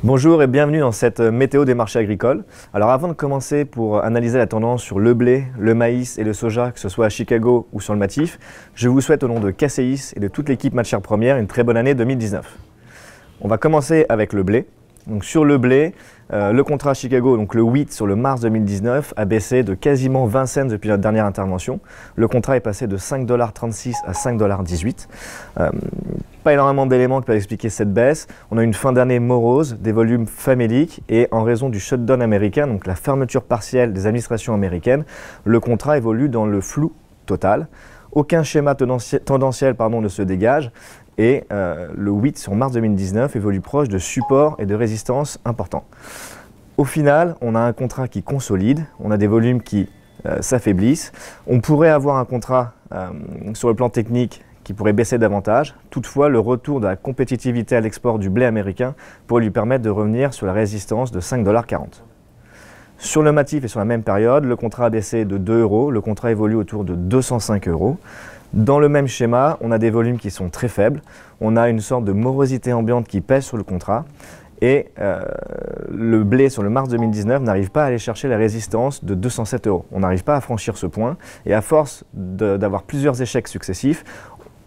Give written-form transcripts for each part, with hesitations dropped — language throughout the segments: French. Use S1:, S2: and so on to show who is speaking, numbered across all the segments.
S1: Bonjour et bienvenue dans cette météo des marchés agricoles. Alors avant de commencer pour analyser la tendance sur le blé, le maïs et le soja, que ce soit à Chicago ou sur le Matif, je vous souhaite au nom de KCIS et de toute l'équipe matières premières une très bonne année 2019. On va commencer avec le blé. Donc sur le blé, le contrat à Chicago, donc le wheat sur le mars 2019, a baissé de quasiment 20 cents depuis notre dernière intervention. Le contrat est passé de 5,36 $ à 5,18 $. Pas énormément d'éléments qui peuvent expliquer cette baisse. On a une fin d'année morose, des volumes faméliques et en raison du shutdown américain, donc la fermeture partielle des administrations américaines, le contrat évolue dans le flou total. Aucun schéma tendanciel ne se dégage et le wheat sur mars 2019 évolue proche de supports et de résistances importants. Au final, on a un contrat qui consolide, on a des volumes qui s'affaiblissent. On pourrait avoir un contrat sur le plan technique qui pourrait baisser davantage. Toutefois, le retour de la compétitivité à l'export du blé américain pourrait lui permettre de revenir sur la résistance de 5,40 $. Sur le Matif et sur la même période, le contrat a baissé de 2 €, le contrat évolue autour de 205 €. Dans le même schéma, on a des volumes qui sont très faibles, on a une sorte de morosité ambiante qui pèse sur le contrat et le blé sur le mars 2019 n'arrive pas à aller chercher la résistance de 207 €. On n'arrive pas à franchir ce point et à force d'avoir plusieurs échecs successifs,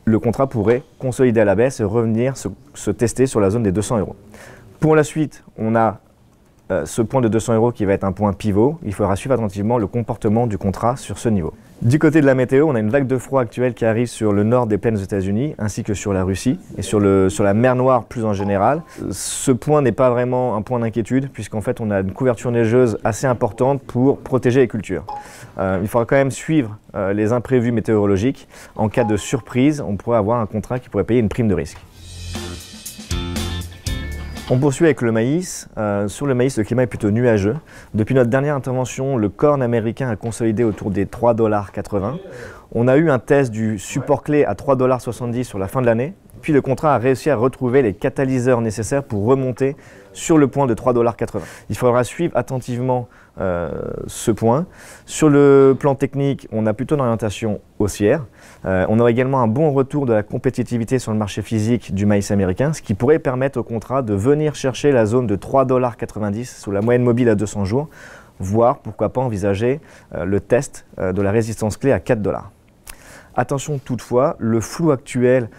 S1: le contrat pourrait consolider à la baisse et revenir se tester sur la zone des 200 €. Pour la suite, on a ce point de 200 € qui va être un point pivot. Il faudra suivre attentivement le comportement du contrat sur ce niveau. Du côté de la météo, on a une vague de froid actuelle qui arrive sur le nord des plaines des États-Unis ainsi que sur la Russie et sur la mer Noire plus en général. Ce point n'est pas vraiment un point d'inquiétude puisqu'en fait on a une couverture neigeuse assez importante pour protéger les cultures. Il faudra quand même suivre les imprévus météorologiques. En cas de surprise, on pourrait avoir un contrat qui pourrait payer une prime de risque. On poursuit avec le maïs. Sur le maïs, le climat est plutôt nuageux. Depuis notre dernière intervention, le corn américain a consolidé autour des 3,80 $. On a eu un test du support clé à 3,70 $ sur la fin de l'année. Puis le contrat a réussi à retrouver les catalyseurs nécessaires pour remonter sur le point de 3,80 $. Il faudra suivre attentivement ce point. Sur le plan technique, on a plutôt une orientation haussière. On aura également un bon retour de la compétitivité sur le marché physique du maïs américain, ce qui pourrait permettre au contrat de venir chercher la zone de 3,90 $ sous la moyenne mobile à 200 jours, voire pourquoi pas envisager le test de la résistance clé à 4 $. Attention toutefois, le flou actuel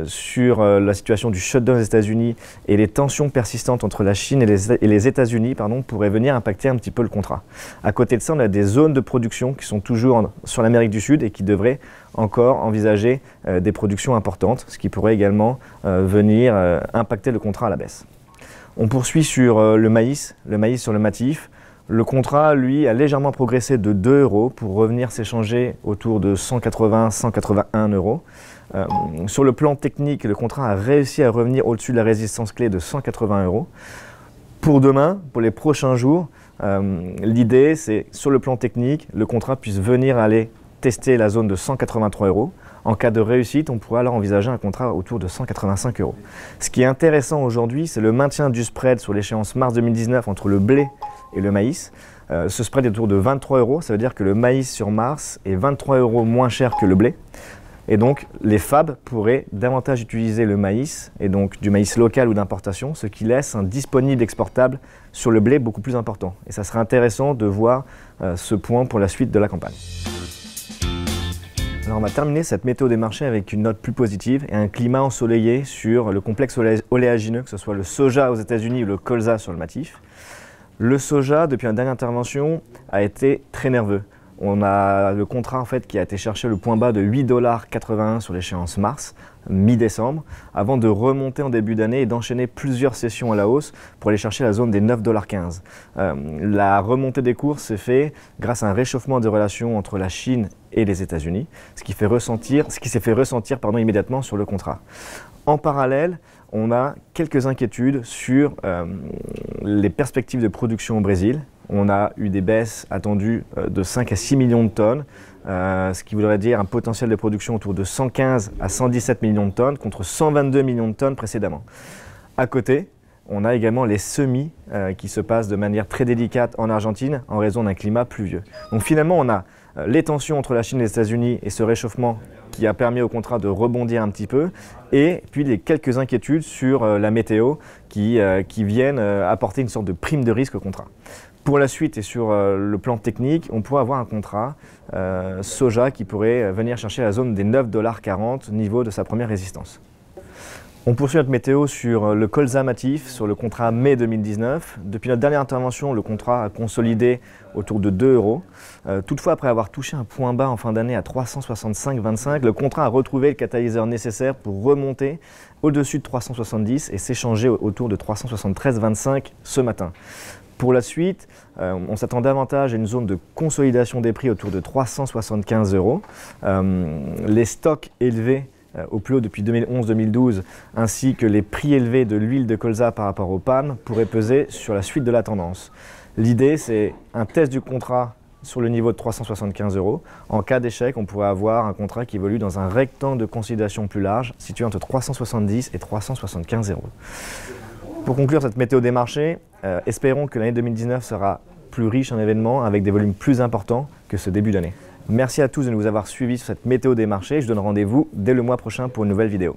S1: sur la situation du shutdown des États-Unis et les tensions persistantes entre la Chine et les États-Unis pourraient venir impacter un petit peu le contrat. À côté de ça, on a des zones de production qui sont toujours sur l'Amérique du Sud et qui devraient encore envisager des productions importantes, ce qui pourrait également venir impacter le contrat à la baisse. On poursuit sur le maïs sur le Matif. Le contrat, lui, a légèrement progressé de 2 € pour revenir s'échanger autour de 180-181 €. Sur le plan technique, le contrat a réussi à revenir au-dessus de la résistance clé de 180 €. Pour demain, pour les prochains jours, l'idée, c'est sur le plan technique, le contrat puisse venir aller tester la zone de 183 €. En cas de réussite, on pourrait alors envisager un contrat autour de 185 €. Ce qui est intéressant aujourd'hui, c'est le maintien du spread sur l'échéance mars 2019 entre le blé et le maïs. Ce spread est autour de 23 €, ça veut dire que le maïs sur mars est 23 € moins cher que le blé. Et donc les FAB pourraient davantage utiliser le maïs, et donc du maïs local ou d'importation, ce qui laisse un disponible exportable sur le blé beaucoup plus important. Et ça serait intéressant de voir ce point pour la suite de la campagne. Alors on va terminer cette météo des marchés avec une note plus positive et un climat ensoleillé sur le complexe oléagineux, que ce soit le soja aux États-Unis ou le colza sur le Matif. Le soja, depuis la dernière intervention, a été très nerveux. On a le contrat en fait, qui a été chercher le point bas de 8,81 $ sur l'échéance mars, mi-décembre, avant de remonter en début d'année et d'enchaîner plusieurs sessions à la hausse pour aller chercher la zone des 9,15 $. La remontée des cours s'est faite grâce à un réchauffement des relations entre la Chine et les États-Unis, ce qui s'est fait ressentir immédiatement sur le contrat. En parallèle, on a quelques inquiétudes sur les perspectives de production au Brésil. On a eu des baisses attendues de 5 à 6 millions de tonnes, ce qui voudrait dire un potentiel de production autour de 115 à 117 millions de tonnes contre 122 millions de tonnes précédemment. À côté, on a également les semis qui se passent de manière très délicate en Argentine en raison d'un climat pluvieux. Donc finalement, on a les tensions entre la Chine et les États-Unis et ce réchauffement qui a permis au contrat de rebondir un petit peu, et puis les quelques inquiétudes sur la météo qui viennent apporter une sorte de prime de risque au contrat. Pour la suite et sur le plan technique, on pourrait avoir un contrat soja qui pourrait venir chercher la zone des 9,40 $, niveau de sa première résistance. On poursuit notre météo sur le colza matif, sur le contrat mai 2019. Depuis notre dernière intervention, le contrat a consolidé autour de 2 €. Toutefois, après avoir touché un point bas en fin d'année à 365,25 €, le contrat a retrouvé le catalyseur nécessaire pour remonter au-dessus de 370 et s'échanger autour de 373,25 ce matin. Pour la suite, on s'attend davantage à une zone de consolidation des prix autour de 375 €. Les stocks élevés au plus haut depuis 2011-2012, ainsi que les prix élevés de l'huile de colza par rapport aux palmes pourraient peser sur la suite de la tendance. L'idée, c'est un test du contrat sur le niveau de 375 €. En cas d'échec, on pourrait avoir un contrat qui évolue dans un rectangle de consolidation plus large, situé entre 370 et 375 €. Pour conclure cette météo des marchés, espérons que l'année 2019 sera plus riche en événements avec des volumes plus importants que ce début d'année. Merci à tous de nous avoir suivis sur cette météo des marchés. Je donne rendez-vous dès le mois prochain pour une nouvelle vidéo.